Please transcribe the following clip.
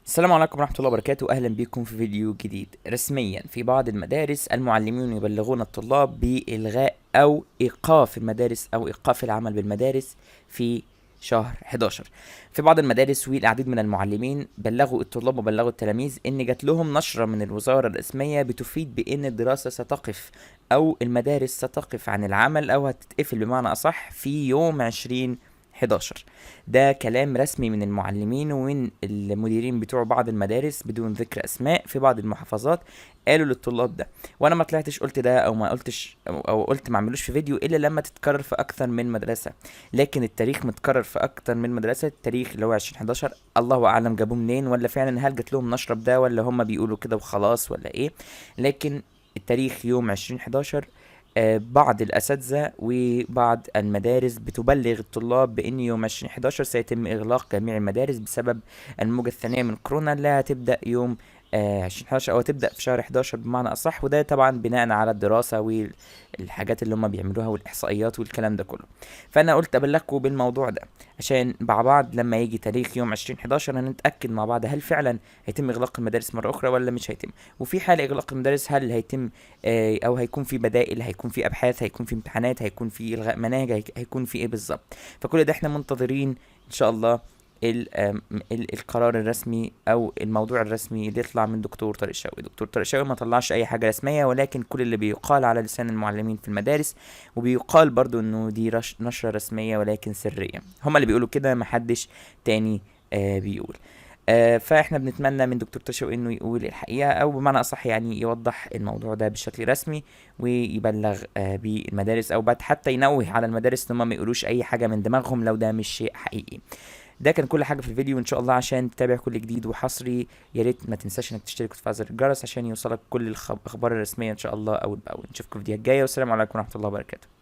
السلام عليكم ورحمة الله وبركاته. أهلا بكم في فيديو جديد. رسميا في بعض المدارس المعلمون يبلغون الطلاب بإلغاء أو إيقاف المدارس أو إيقاف العمل بالمدارس في شهر 11. في بعض المدارس والعديد من المعلمين بلغوا الطلاب وبلغوا التلاميذ إن جات لهم نشرة من الوزارة الرسمية بتفيد بإن الدراسة ستقف أو المدارس ستقف عن العمل أو هتتقفل بمعنى أصح في يوم 20/11. ده كلام رسمي من المعلمين ومن المديرين بتوع بعض المدارس بدون ذكر اسماء في بعض المحافظات. قالوا للطلاب ده، وانا ما طلعتش قلت ده او ما قلتش أو قلت ما اعملوش في فيديو الا لما تتكرر في اكثر من مدرسه. لكن التاريخ متكرر في اكثر من مدرسه، التاريخ اللي هو 2011 الله اعلم جابوه منين، ولا فعلا هل جات لهم نشره بده ولا هم بيقولوا كده وخلاص ولا ايه. لكن التاريخ يوم 20/11. بعض الأساتذة وبعض المدارس بتبلغ الطلاب بأن يوم 20/11 سيتم إغلاق جميع المدارس بسبب الموجة الثانية من كورونا اللي هتبدأ يوم 20/11 أو هتبدأ في شهر 11 بمعنى أصح. وده طبعا بناء على الدراسة والحاجات اللي هم بيعملوها والإحصائيات والكلام ده كله. فأنا قلت أبلغكم بالموضوع ده عشان مع بعض لما يجي تاريخ يوم 20/11 هنتأكد مع بعض هل فعلا هيتم إغلاق المدارس مرة أخرى ولا مش هيتم. وفي حال إغلاق المدارس هل هيتم او هيكون في بدائل، هيكون في ابحاث، هيكون في امتحانات، هيكون في الغاء مناهج، هيكون في ايه بالظبط. فكل ده احنا منتظرين ان شاء الله القرار الرسمي او الموضوع الرسمي اللي يطلع من دكتور طارق شوقي. دكتور طارق شوقي ما طلعش اي حاجه رسميه، ولكن كل اللي بيقال على لسان المعلمين في المدارس، وبيقال برضو انه دي نشره رسميه ولكن سريه. هما اللي بيقولوا كده، محدش تاني بيقول. فاحنا بنتمنى من دكتور تشو انه يقول الحقيقة او بمعنى اصح يعني يوضح الموضوع ده بشكل رسمي ويبلغ بالمدارس او بعد حتى ينوه على المدارس ان هم ما يقولوش اي حاجة من دماغهم لو ده مش شيء حقيقي. ده كان كل حاجة في الفيديو ان شاء الله. عشان تتابع كل جديد وحصري يا ريت ما تنساش انك تشترك وتفعل زر الجرس عشان يوصلك كل الاخبار الرسمية ان شاء الله اول باول. نشوفكم في الفيديو الجاية، والسلام عليكم ورحمة الله وبركاته.